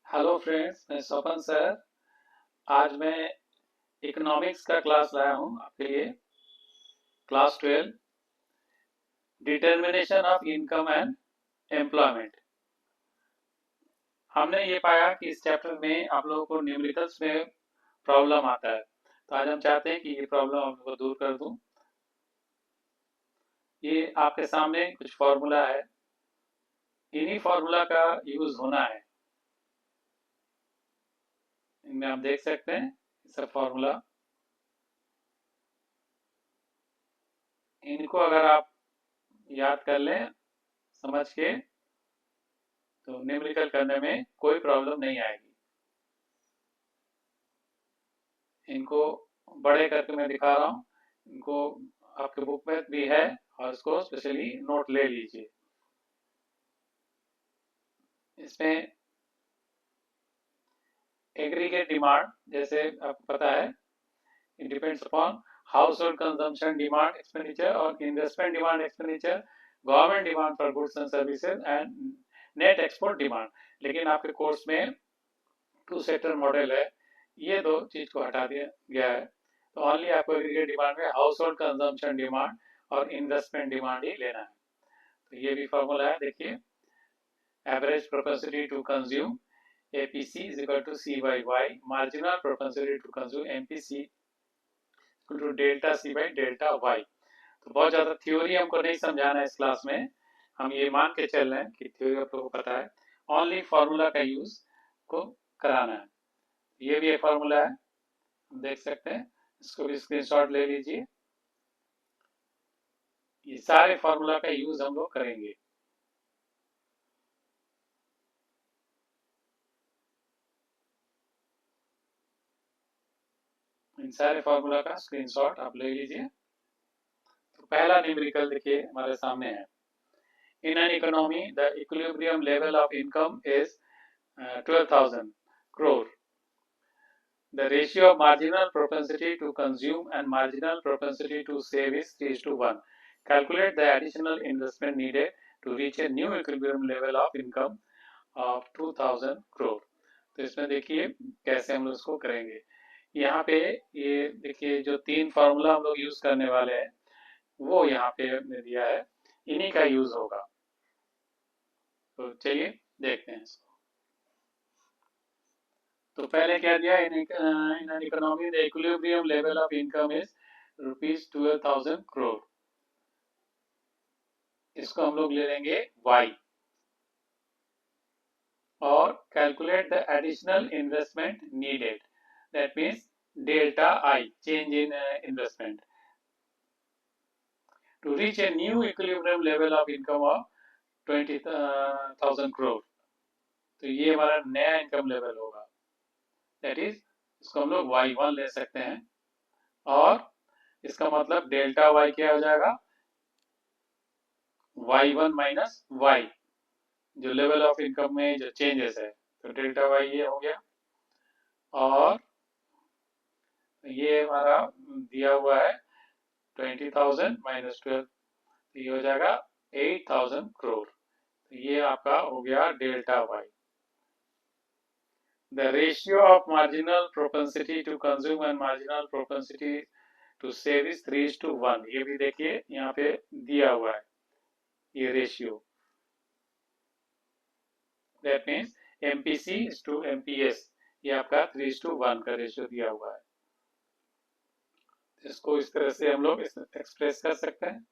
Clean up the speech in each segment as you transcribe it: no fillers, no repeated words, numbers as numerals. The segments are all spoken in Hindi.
हेलो फ्रेंड्स, मैं स्वपन सर। आज मैं इकोनॉमिक्स का क्लास लाया हूँ आपके लिए। Class 12, determination of income and employment. हमने ये पाया कि इस चैप्टर में आप लोगों को न्यूमेरिकल्स में प्रॉब्लम आता है, तो आज हम चाहते हैं कि ये प्रॉब्लम आप लोगों को दूर कर दूं। ये आपके सामने कुछ फॉर्मूला है, इन्हीं फॉर्मूला का यूज होना है। इनमें आप देख सकते हैं सब फॉर्मूला। इनको अगर आप याद कर लें समझ के, तो न्यूमेरिकल करने में कोई प्रॉब्लम नहीं आएगी। इनको बड़े करके मैं दिखा रहा हूँ। इनको आपके बुक में भी है और इसको स्पेशली नोट ले लीजिए। इसमें एग्रीगेट डिमांड, जैसे आपको पता है, it depends upon household consumption demand expenditure और investment demand expenditure, government demand for goods and services and net export demand. लेकिन आपके कोर्स में टू सेक्टर मॉडल है, ये दो चीज को हटा दिया गया है। तो ओनली आपको एग्रीगेट डिमांड में हाउस होल्ड कंजम्पशन डिमांड और इन्वेस्टमेंट डिमांड ही लेना है। तो ये भी फॉर्मूला है, देखिए। Average propensity to consume APC is equal to C by Y, marginal propensity to consume MPC equal to delta C by delta Y। तो बहुत ज़्यादा थ्योरी हमको नहीं समझाना है इस क्लास में, हम ये मान के चल रहे हैं कि थ्योरी आप लोगों को पता है, ओनली फार्मूला का यूज को कराना है। ये भी एक फार्मूला है, देख सकते हैं, इसको भी स्क्रीनशॉट ले लीजिए। ये सारे फार्मूला का यूज हम लोग करेंगे। इन सारे फार्मूला का स्क्रीनशॉट आप ले लीजिए। तो पहला न्यूमेरिकल देखिए हमारे सामने है। In an economy, the equilibrium level of income is 12,000 crore. The ratio of marginal propensity to consume and marginal propensity to save is 3:1. Calculate the additional investment needed to reach a new equilibrium level of income of 2,000 crore. तो इसमें देखिए कैसे हम लोग इसको करेंगे। यहाँ पे ये देखिए जो तीन फार्मूला हम लोग यूज करने वाले हैं वो यहाँ पे दिया है, इन्हीं का यूज होगा। तो चलिए देखते हैं इसको। तो पहले क्या दिया, in an economy the equilibrium level of income is ₹12,000 crore. इसको हम लोग ले लेंगे y और calculate the additional investment needed, that means delta I, change in investment, to reach a new equilibrium level of income of 20,000 crore. तो ये हमारा नया इनकम लेवल होगा, दैट इज इसको हम लोग y1 ले सकते हैं। और इसका मतलब डेल्टा y क्या हो जाएगा, y1 माइनस y, जो लेवल ऑफ इनकम में जो चेंजेस है, तो डेल्टा y ये हो गया। और ये हमारा दिया हुआ है 20,000 माइनस 12, तो ये हो जाएगा 8,000 करोड़। तो ये आपका हो गया delta y। The ratio of marginal propensity to consume and marginal propensity to save is 3:1। ये भी देखिए यहाँ पे दिया हुआ है ये ratio, that means MPC to MPS, ये आपका 3:1 का रेशियो दिया हुआ है। इसको इस तरह से हम लोग एक्सप्रेस कर सकते हैं,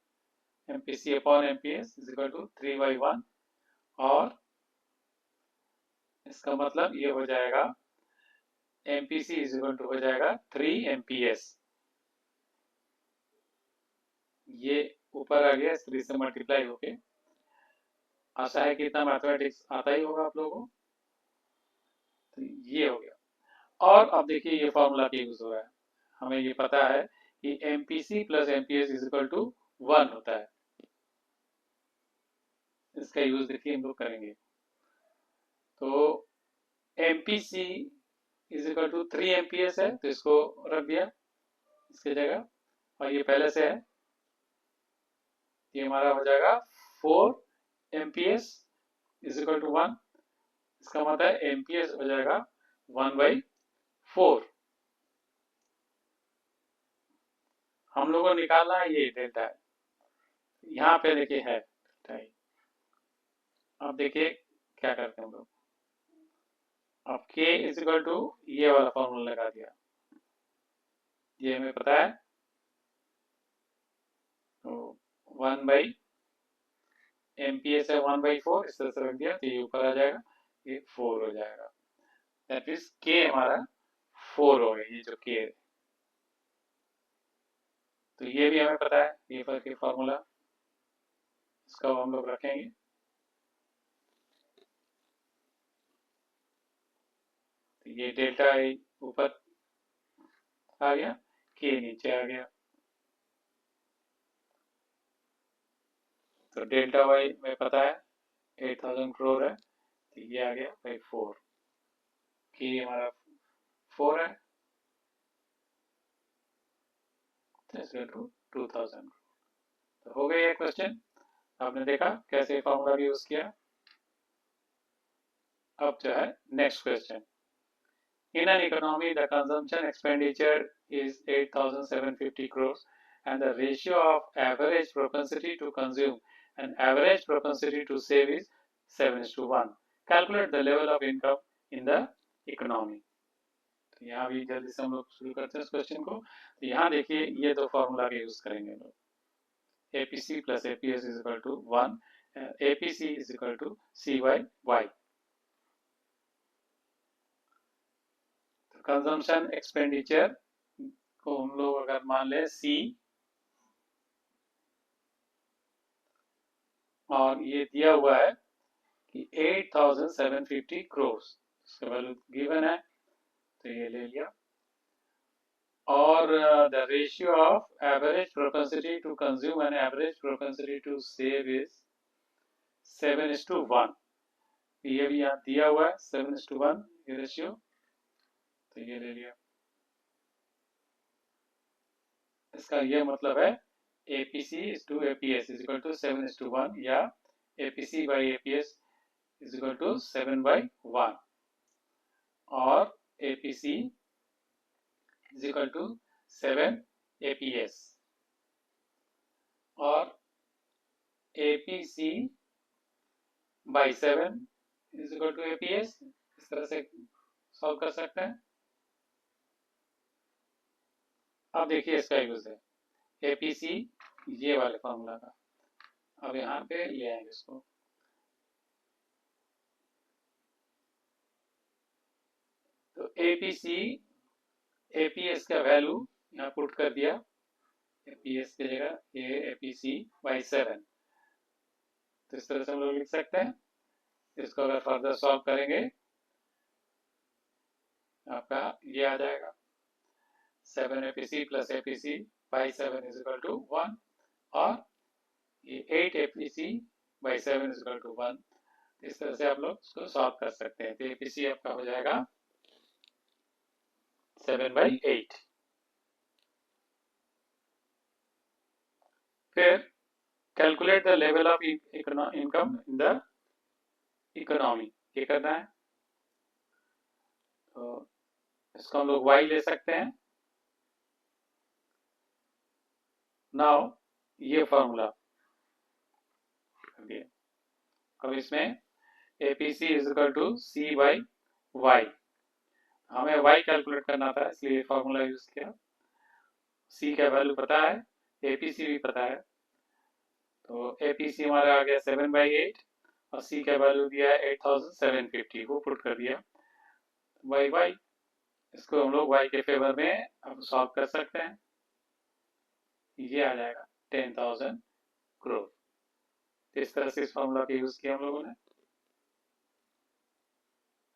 MPC upon MPS is equal to 3/1। और इसका मतलब ये हो जाएगा MPC इज इक्वल टू हो जाएगा 3 MPS। ये ऊपर आ गया 3 से मल्टीप्लाई होके। आशा है कि इतना मैथमेटिक्स आता ही होगा आप लोगों को। तो ये हो गया। और अब देखिए ये फॉर्मूला का यूज हो रहा है, हमें ये पता है कि MPC plus MPS is equal to 1 होता है। इसका यूज देखिए हम लोग करेंगे। तो MPC is equal to 3 MPS है, तो इसको रख दिया इसकी जगह, और ये पहले से है, ये हमारा हो जाएगा 4 MPS इज इक्वल टू 1। इसका मतलब एमपीएस हो जाएगा 1/4। हम लोगों को निकालना है ये डेल्टा है, यहाँ पे देखिए है डेल्टा। अब देखिए क्या करते हैं हम लोग। अब k इज इक्वल टू ये वाला फॉर्मूला लगा दिया, ये हमें पता है, तो 1/MPS है 1/4, इस तरह से रख दिया तो ये ऊपर आ जाएगा, ये 4 हो जाएगा। दैट मीन्स k हमारा 4 हो गया, ये जो k है। तो ये भी हमें पता है, ये पर फॉर्मूला, इसका हम लोग रखेंगे। तो ये डेल्टा ऊपर आ गया, k नीचे आ गया, तो डेल्टा वाई में पता है 8000 करोड़ है, तो ये आ गया भाई 4, k हमारा 4 है, तो 2000। तो हो गया ये क्वेश्चन, आपने देखा कैसे फॉर्मूला भी यूज किया। अब जो है next question, in an economy the consumption expenditure is 8750 crores and the ratio of average propensity to consume and average propensity to save is 7:1, calculate the level of income in the economy। तो यहाँ भी जल्दी से हम लोग शुरू करते हैं इस क्वेश्चन को। तो यहाँ देखिए ये दो फॉर्मूला के यूज करेंगे हम लोग, APC plus APS is equal to 1, APC is equal to C by Y। Consumption expenditure को हम लोग अगर मान ले C, और ये दिया हुआ है कि 8750 करोड़, इसका वैल्यू गिवन है, तो ये ले लिया। और the ratio of average propensity to consume and average propensity to save is 7:1, ये भी यहाँ दिया हुआ है 7:1 ये रेशियो, तो ये ले लिया। इसका ये मतलब है APC to APS is equal to 7:1 या APC by APS is equal to 7/1 और APC is equal to 7 APS और APC by 7 is equal to APS, इस तरह से सॉल्व कर सकते हैं। अब देखिए इसका यूज है APC ये वाले फॉर्मूला का, अब यहाँ पे ले आएंगे इसको। तो APC APS का वैल्यू यहाँ पुट कर दिया, APS की जगह ये APC by 7, तो इस तरह से हम लोग लिख सकते हैं। इसको अगर फर्दर सॉल्व करेंगे आपका ये आ जाएगा 7 APC plus APC by 7 is equal to 1 और ये 8 APC by 7 is equal to 1, इस तरह से आप लोग इसको सॉल्व कर सकते हैं। तो APC आपका हो जाएगा 7/8। फिर calculate the level of income in the economy, ये करना है। तो इसको हम लोग y ले सकते हैं। नाउ ये फॉर्मूला, अब इसमें APC is equal to C by Y, हमें y कैलकुलेट करना था इसलिए फॉर्मूला यूज किया। C का वैल्यू पता है, APC भी पता है, तो APC हमारा आ गया 7/8 और C का वैल्यू दिया है 8750, वो पुट कर दिया y, इसको हम लोग y के फेवर में अब सॉल्व कर सकते हैं, ये आ जाएगा 10,000 करोड़। इस तरह से इस फॉर्मूला का यूज किया हम लोगों ने,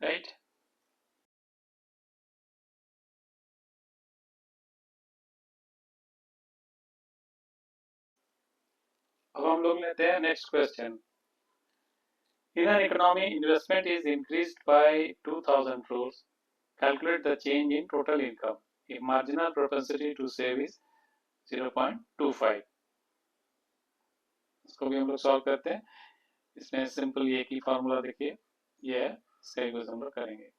राइट। अब हम लोग लेते हैं next question. In an economy, investment is increased by 2,000 crores. Calculate the change in total income if marginal propensity to save is 0.25। इसको भी हम लोग सॉल्व करते हैं। इसमें सिंपल एक ही फॉर्मूला देखिए, ये है इसका यूज हम लोग करेंगे।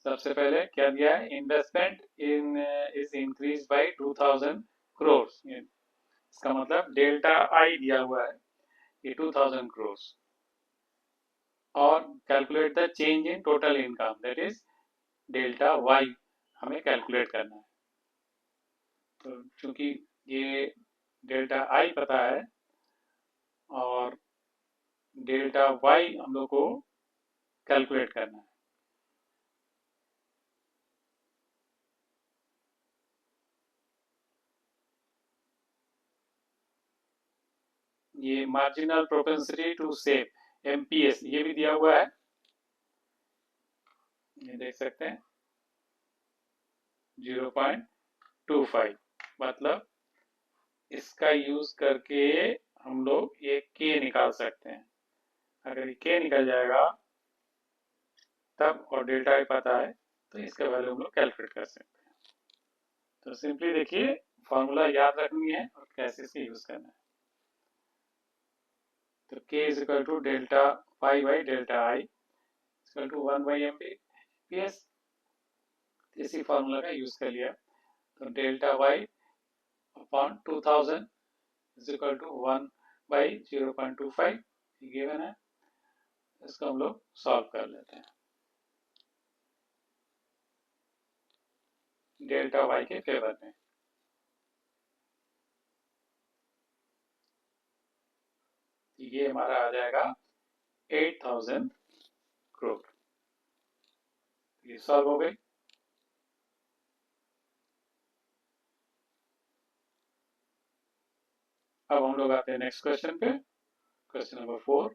सबसे पहले क्या दिया है, investment in is increase by 2000 crore. इसका मतलब डेल्टा आई दिया हुआ है ये 2000 करोड़, और calculate the change in total income, that is delta Y हमें कैलकुलेट करना है। तो चूंकि ये डेल्टा आई पता है और डेल्टा वाई हम लोग को कैलकुलेट करना है। ये marginal propensity to save MPS ये भी दिया हुआ है, ये देख सकते हैं 0.25, मतलब इसका यूज करके हम लोग ये के निकाल सकते हैं। अगर ये के निकल जाएगा तब, और डेल्टा ही पता है तो इसका वैल्यू हम लोग कैलकुलेट कर सकते हैं। तो सिंपली देखिए फॉर्मूला याद रखनी है और कैसे इसका यूज करना है। तो k is equal to delta Y by delta I equal to 1 by M P S, इसी फॉर्मूला का यूज कर लिया। तो delta Y upon 2000 is equal to 1 by 0.25 given है। इसको हम लोग सॉल्व कर लेते हैं डेल्टा वाई के फेवर में। ये हमारा आ जाएगा 8000 करोड़। ये सॉल्व हो गई। अब हम लोग आते हैं नेक्स्ट क्वेश्चन पे। Question number 4,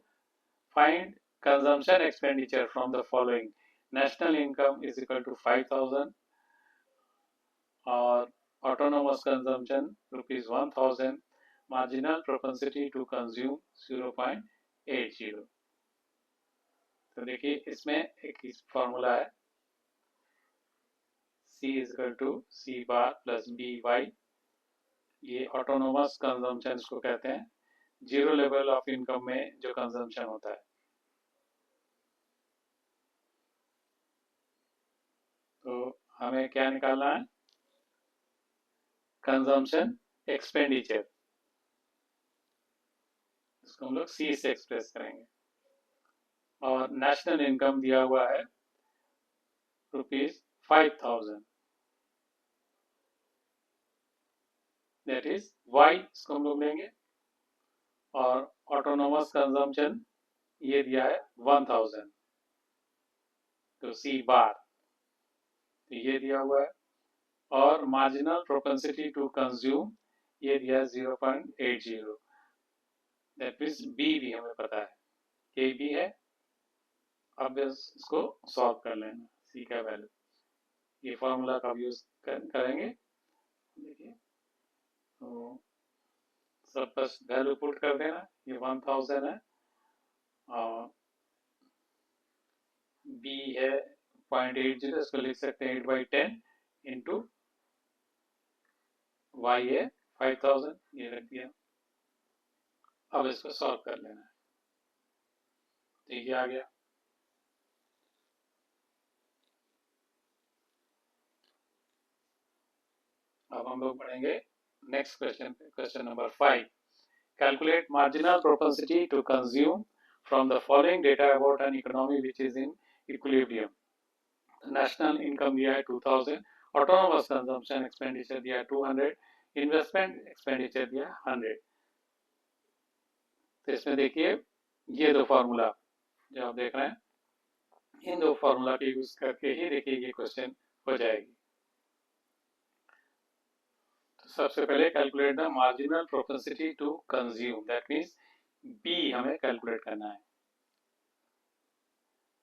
find consumption expenditure from the following. National income is equal to 5000 और autonomous consumption ₹1000, marginal propensity to consume 0.80। तो देखिए इसमें एक फॉर्मूला है, C is equal to C bar plus B Y. ये ऑटोनोमस कंजम्पशन को कहते हैं, जीरो लेवल ऑफ इनकम में जो कंजम्पशन होता है। तो हमें क्या निकालना है, कंजम्पशन एक्सपेंडिचर, इसको हम लोग सी से एक्सप्रेस करेंगे। और नेशनल इनकम दिया हुआ है ₹5000, दैट इज वाई, इसको हम लोग लेंगे। और ऑटोनोमस कंजम्पशन ये दिया है 1000, तो सी बार, तो ये दिया हुआ है। और मार्जिनल प्रोपेंसिटी टू कंज्यूम ये दिया है 0.80, दैट मीन्स बी भी हमें पता है, के भी है। अब इसको सॉल्व कर लेना, सी का वैल्यू, ये फॉर्मूला का यूज करेंगे। देखिए तो सब बस वैल्यू पुट कर देना, ये 1000 है और बी है 0.80, इसको लिख सकते हैं 8/10 इंटू वाई है 5000, ये रख दिया। अब इसको सॉल्व कर लेना है, तो ये आ गया। अब हम लोग पढ़ेंगे नेक्स्ट क्वेश्चन पे, question number 5, calculate marginal propensity to consume from the following data about an economy which is in equilibrium. National income दिया है 2000, ऑटोनोमस कंजम्पशन एक्सपेंडिचर दिया है 200, इन्वेस्टमेंट एक्सपेंडिचर दिया है 100। तो इसमें देखिए ये दो फार्मूला जो आप देख रहे हैं, इन दो फार्मूला के यूज करके ही देखिए ये क्वेश्चन हो जाएगी। तो सबसे पहले calculate the marginal propensity to consume, that means B हमें कैलकुलेट करना है।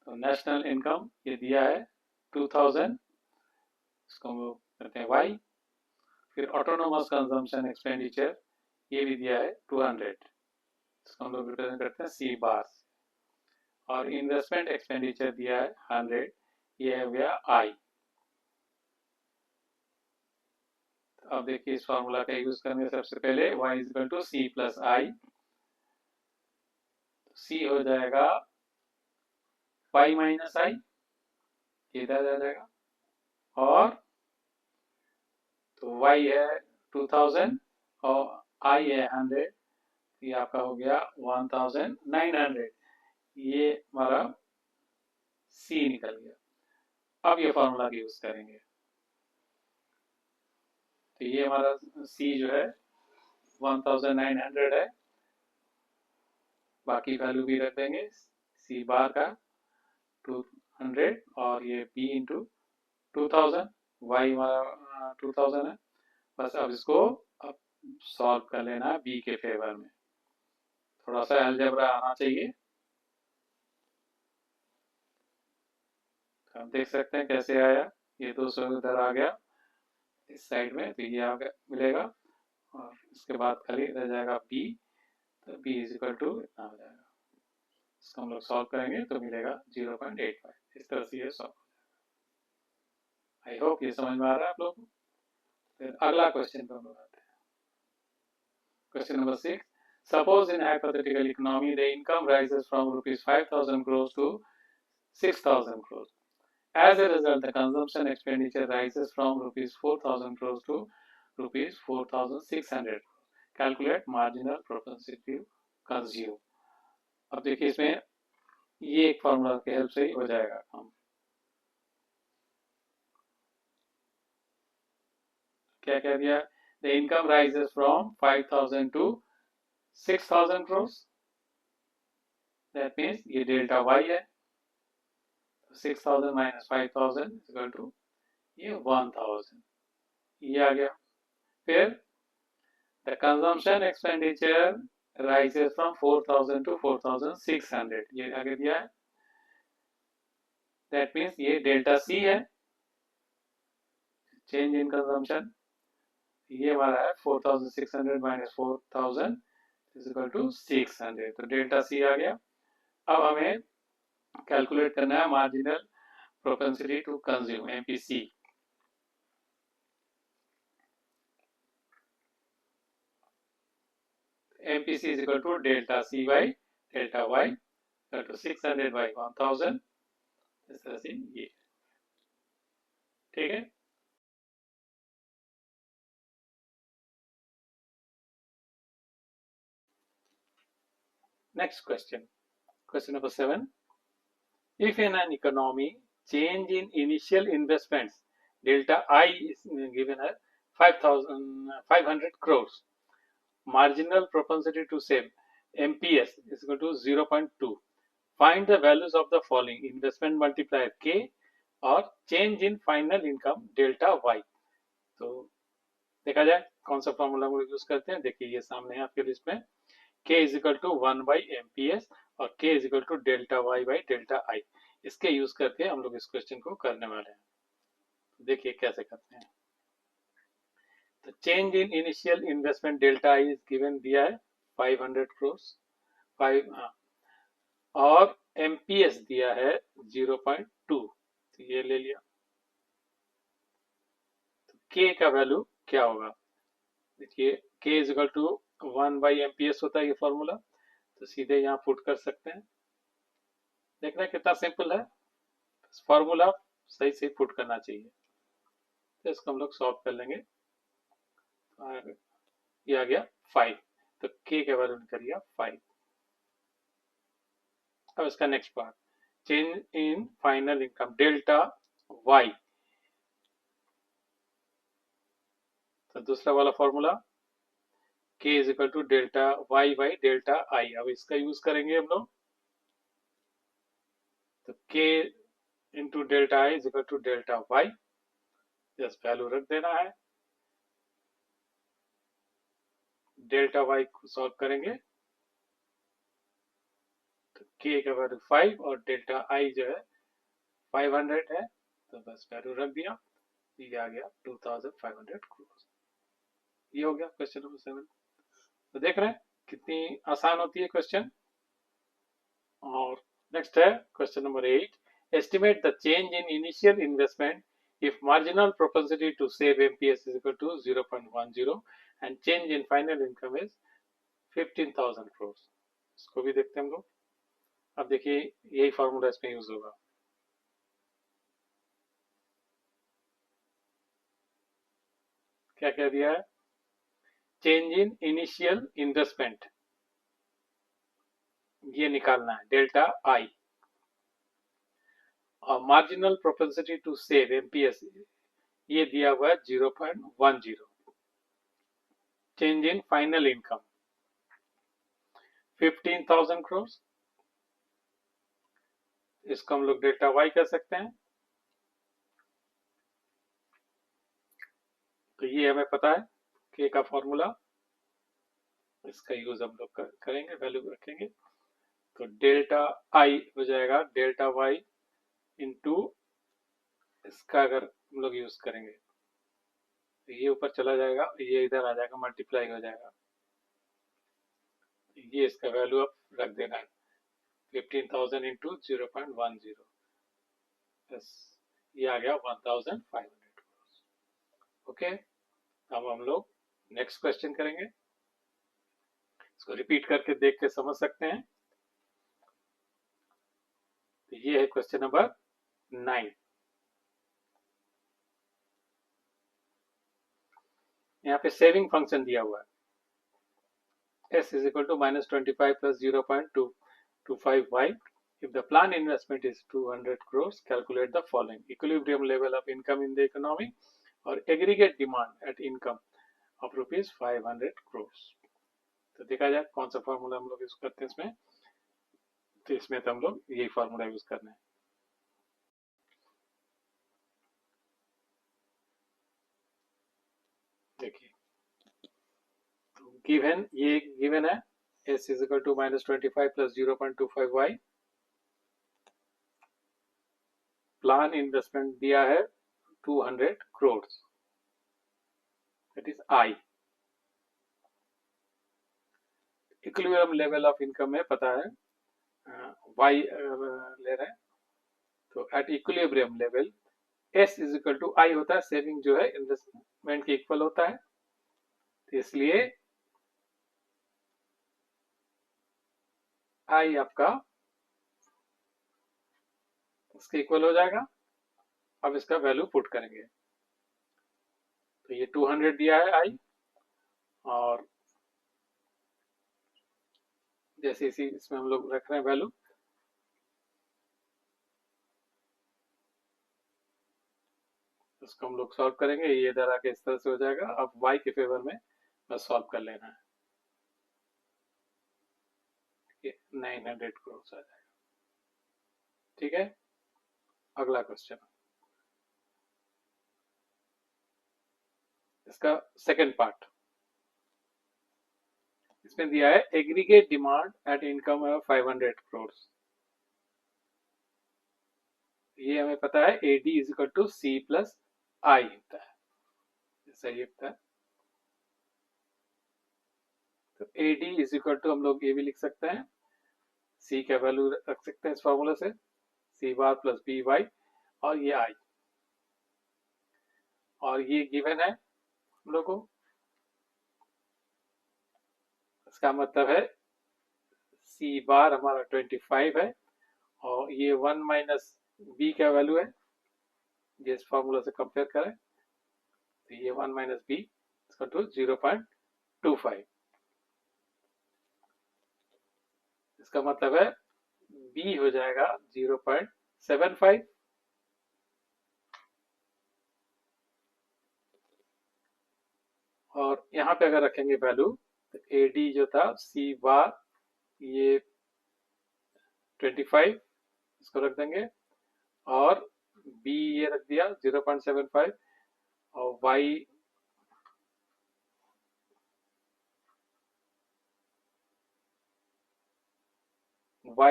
तो नेशनल इनकम ये दिया है 2000, इसको हम लोग करते हैं वाई। फिर ऑटोनोमस कंजम्पशन एक्सपेंडिचर ये भी दिया है 200, इसको हम लोग रिप्रेजेंट करते हैं सी बार। और इन्वेस्टमेंट एक्सपेंडिचर दिया है 100, ये है गया आई। अब देखिए इस फॉर्मूला का यूज करने सबसे पहले y is equal to C plus I, C हो जाएगा y माइनस आई इधर आ जाएगा, और तो y है 2000 और I है 100, ये आपका हो गया 1900, ये हमारा C निकल गया। अब ये फॉर्मूला यूज करेंगे, तो ये हमारा C जो है 1900 है, बाकी वैल्यू भी रख देंगे C बार का 200 और ये B इंटू 2000, y हमारा 2000 है। बस अब इसको अब सॉल्व कर लेना है B के फेवर में, थोड़ा सा अलजेब्रा आना चाहिए। तो आप देख सकते हैं कैसे आया, ये 200 उधर आ गया इस साइड में, तो ये आ गया मिलेगा, और इसके बाद खाली रह जाएगा B, तो B इज इक्वल टू इतना हो जाएगा। इसको हम लोग सॉल्व करेंगे तो मिलेगा 0.85, इस तरह से ये सॉल्व। आई होप ये समझ में आ रहा है आप लोगों को। फिर अगला क्वेश्चन पर हम लोग आते हैं, question number 6। Suppose in hypothetical economy the income rises from rupees 5,000 crores to 6,000 crores. As a result, the consumption expenditure rises from rupees 4,000 crores to rupees 4,600 crores. Calculate marginal propensity to consume. अब देखिए इसमें ये एक फॉर्मूला की हेल्प से ही हो जाएगा काम। क्या कह दिया, the income rises from 5,000 to 6,000 crores, that means ये डेल्टा वाई है, 6,000 माइनस 5,000 इक्वल टू ये 1,000, ये आ गया। फिर the consumption expenditure rises from 4,000 to 4,600, ये आगे दिया है, दैट मीन्स ये डेल्टा सी है, चेंज इन कंजम्पशन, ये हमारा है 4,600 माइनस 4,000 इज इक्वल टू 600, तो डेल्टा सी आ गया। अब हमें कैलकुलेट करना है marginal propensity to consume, MPC. MPC is equal to delta C by delta Y equal to 600 by 1000, इस तरह से ये, ठीक है। Next question, question number 7. If in an economy change in initial investments delta I is given as 500 crores, marginal propensity to save MPS is equal to 0.2. Find the values of the following investment multiplier K और change in final income delta Y. तो देखा जाए कौन सा फॉर्मूला हम लोग यूज करते हैं, देखिए ये सामने है आपके लिस्ट में, K is equal to 1 by MPS और K is equal to delta Y by delta I, इसके यूज करके हम लोग इस क्वेश्चन को करने वाले हैं। तो देखिए कैसे करते हैं। तो change in initial investment delta I is given दिया है 500 क्रोर्स 5, और MPS दिया है 0.2, तो ये ले लिया। तो K का वैल्यू क्या होगा, देखिए K is equal to 1 by MPS होता है ये फॉर्मूला, तो सीधे यहाँ पुट कर सकते हैं। देख रहे हैं कितना सिंपल है, फॉर्मूला सही से पुट करना चाहिए। तो इसको हम लोग सॉल्व कर लेंगे, ये आ गया 5, तो K का वैल्यू निकल गया 5। अब इसका next part, change in final income delta Y, तो दूसरा वाला formula K is equal to delta Y by delta I, अब इसका यूज करेंगे हम लोग। तो K into delta I is equal to delta Y, just value रख देना है, डेल्टा Y को सॉल्व करेंगे तो K का वैल्यू 5 और डेल्टा I जो है 500 है, तो बस वैल्यू रख दिया, ये आ गया 2500 क्रोर्स। ये हो गया क्वेश्चन नंबर 7। तो देख रहे हैं कितनी आसान होती है क्वेश्चन। और नेक्स्ट है question number 8, estimate the change in initial investment if marginal propensity to save MPS is equal to 0.10 and change in final income is 15,000 crores। इसको भी देखते हैं हम लोग। अब देखिए यही फॉर्मूला इसमें यूज होगा। क्या कह दिया है? चेंज इन इनिशियल इन्वेस्टमेंट, ये निकालना है, डेल्टा आई। और marginal propensity to save MPS ये दिया हुआ है 0.10। Change in final income 15,000 crore, इसको हम लोग डेल्टा वाई कर सकते हैं। तो ये हमें पता है के का फॉर्मूला, इसका यूज हम लोग करेंगे, वैल्यू रखेंगे। तो डेल्टा आई हो जाएगा डेल्टा वाई इंटू, इसका अगर हम लोग यूज करेंगे तो ये ऊपर चला जाएगा, ये इधर आ जाएगा, मल्टीप्लाई हो जाएगा। ये इसका वैल्यू अब रख देना है 15,000 इंटू 0.10, बस ये आ गया 1,500। ओके, अब हम लोग नेक्स्ट क्वेश्चन करेंगे, इसको रिपीट करके देख के समझ सकते हैं। तो ये है क्वेश्चन नंबर 9। यहाँ पे सेविंग फंक्शन दिया हुआ है, s is equal to minus 25 plus 0.225y. If the planned investment is 200 crores, calculate the following: equilibrium level of income in the economy or aggregate demand at income of rupees 500 crores. तो देखा जाए कौन सा फॉर्मूला हम लोग यूज करते हैं इसमें। तो इसमें तो हम लोग यही फॉर्मूला यूज करना है। देखिए गिवन, ये गिवन है s is equal to minus 25 plus 0.25y। Plan investment दिया है 200 crore, that is I. Equilibrium level of income में पता है वाई ले रहे हैं, तो at equilibrium level S is equal to I होता है, सेविंग जो है इन्वेस्टमेंट के इक्वल होता है, तो इसलिए आई आपका इसके इक्वल हो जाएगा। अब इसका वैल्यू पुट करेंगे, तो ये 200 दिया है आई, और जैसे इसी इसमें हम लोग रख रहे हैं वैल्यू, इसको हम लोग सॉल्व करेंगे, ये इधर आके इस तरह से हो जाएगा। अब y के फेवर में बस सॉल्व कर लेना है, 900 करोड़ आ जाएगा। ठीक है, अगला क्वेश्चन, इसका सेकंड पार्ट। इसमें दिया है aggregate demand at income of 500 crore. ये हमें पता है AD is equal to C plus I होता है, जैसा ये होता है। तो AD इज इक्वल टू हम लोग ये भी लिख सकते हैं, C का वैल्यू रख सकते हैं इस फॉर्मूला से, C बार प्लस BY, और ये I, और ये गिवन है हम लोग को। इसका मतलब है C बार हमारा 25 है, और ये 1 माइनस B का वैल्यू है, जिस फॉर्मूला से कंपेयर करें तो ये 1 माइनस B इसका टू 0.25। इसका मतलब है B हो जाएगा 0.75, और यहाँ पे अगर रखेंगे वैल्यू तो AD जो था C बार ये 25, इसको रख देंगे, और B ये रख दिया 0.75, और Y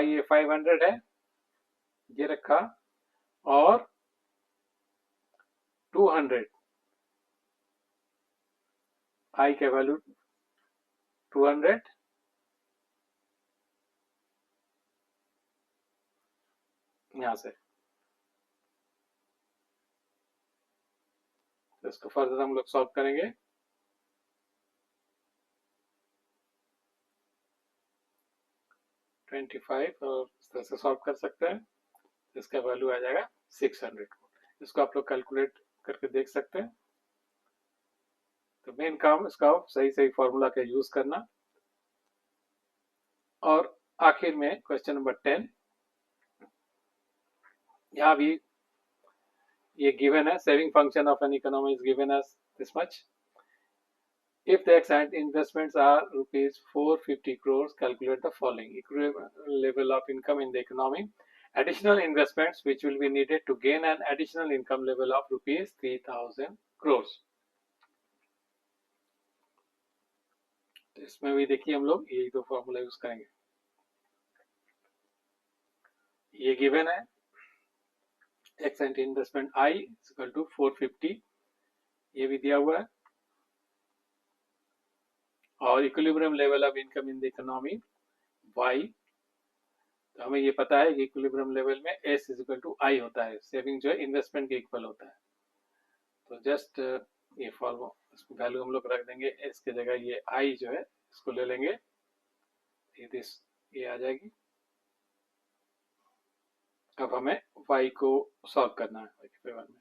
ये 500 है, ये रखा, और 200 I का वैल्यू 200, यहां से तो इसको फर्दर हम लोग सॉल्व करेंगे। 25 और इस तरह से सॉल्व कर सकते हैं। इसका वैल्यू आ जाएगा 600। इसको आप लोग कैलकुलेट करके देख सकते हैं। तो मेन काम इसका सही सही फॉर्मूला का यूज करना। और आखिर में क्वेश्चन नंबर 10, यहाँ भी ये गिवन है, saving function of an economy is given as this much. If the exact investments are rupees 450 crores, calculate the following equivalent level of income in the economy. Additional investments which will be needed to gain an additional income level of rupees 3000 crores. तो इसमें भी देखिए हम लोग यही दो फॉर्मूला यूज करेंगे। ये गिवन है ex ante investment I equal to 450, ये भी दिया हुआ है। और equilibrium level of income in the economy Y, तो हमें ये पता है कि इक्विलिब्रियम लेवल में S is equal to I होता है, सेविंग जो है इन्वेस्टमेंट के इक्वल होता है। तो जस्ट ये फॉर्मूला वैल्यू हम लोग रख देंगे, एस की जगह ये आई जो है इसको ले लेंगे, ये आ जाएगी। अब हमें वाई को सॉल्व करना है वाई के फेवर में।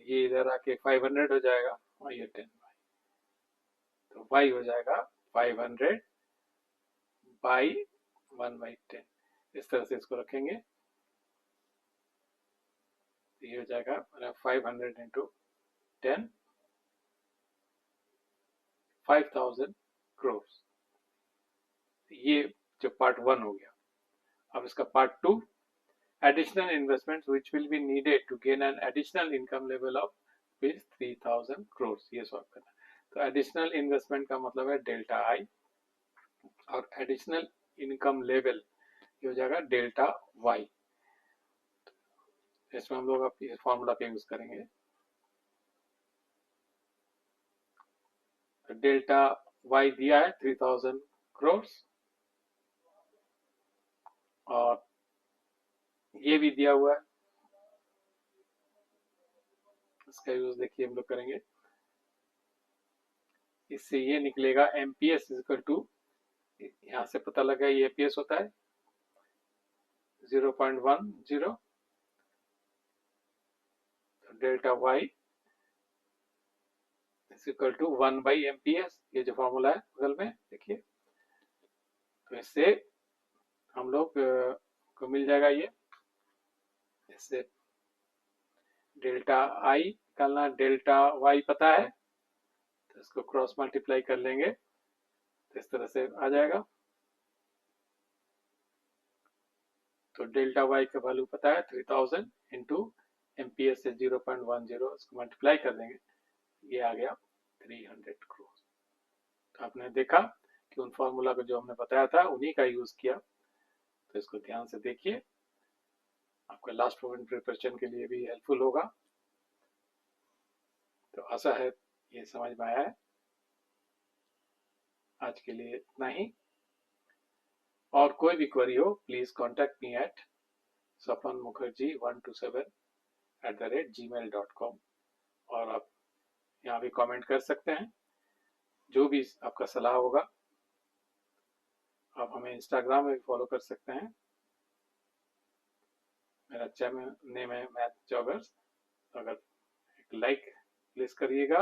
ये इधर आके 500 हो जाएगा और ये 10 वाई, तो वाई हो जाएगा 500 बाई 1/10। इस तरह से इसको रखेंगे, ये हो जाएगा 500 इंटू 10, 5000 क्रोर्स। ये जो पार्ट 1 हो गया। अब इसका part 2, additional investments which will be needed to gain an additional income level of 3000 crores, ये सॉल्व करना। तो एडिशनल इन्वेस्टमेंट का मतलब है डेल्टा आई, और एडिशनल इनकम लेवल ये हो जाएगा डेल्टा वाई। इसमें हम लोग अब इस फॉर्मूला का यूज करेंगे। तो डेल्टा वाई दिया है 3000 crores, और ये भी दिया हुआ है, इसका यूज देखिए हम लोग करेंगे। इससे ये निकलेगा एमपीएस इक्वल टू, यहां से पता लगा ये एपीएस होता है 0.10, तो delta Y equal to 1/MPS, ये जो फॉर्मूला है बगल में देखिए। तो इससे हम लोग को मिल जाएगा ये, इससे डेल्टा आई निकालना, डेल्टा वाई पता है, तो इसको क्रॉस मल्टीप्लाई कर लेंगे, तो इस तरह से आ जाएगा। तो डेल्टा वाई का वैल्यू पता है 3000 इंटू एमपीएस से 0.10, इसको मल्टीप्लाई कर देंगे, ये आ गया 300 करोड़। तो आपने देखा कि उन फॉर्मूला को जो हमने बताया था उन्हीं का यूज किया। तो इसको ध्यान से देखिए, आपका लास्ट मोमेंट प्रिपरेशन के लिए भी हेल्पफुल होगा। तो आशा है ये समझ में आया है। आज के लिए इतना ही, और कोई भी क्वेरी हो please contact me at sapanmukherjee127@gmail.com, और आप यहाँ भी कमेंट कर सकते हैं। जो भी आपका सलाह होगा, आप हमें इंस्टाग्राम में भी फॉलो कर सकते हैं। मेरा चैनल नेम है मैथ जॉगर्स। अगर एक लाइक प्लीज करिएगा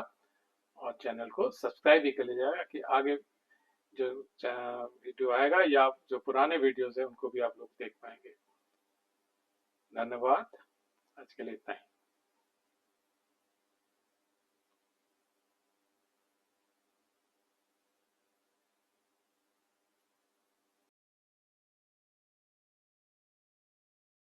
और चैनल को सब्सक्राइब भी कर लीजिएगा कि आगे जो वीडियो आएगा या जो पुराने वीडियोस है उनको भी आप लोग देख पाएंगे। धन्यवाद, आज के लिए इतना ही।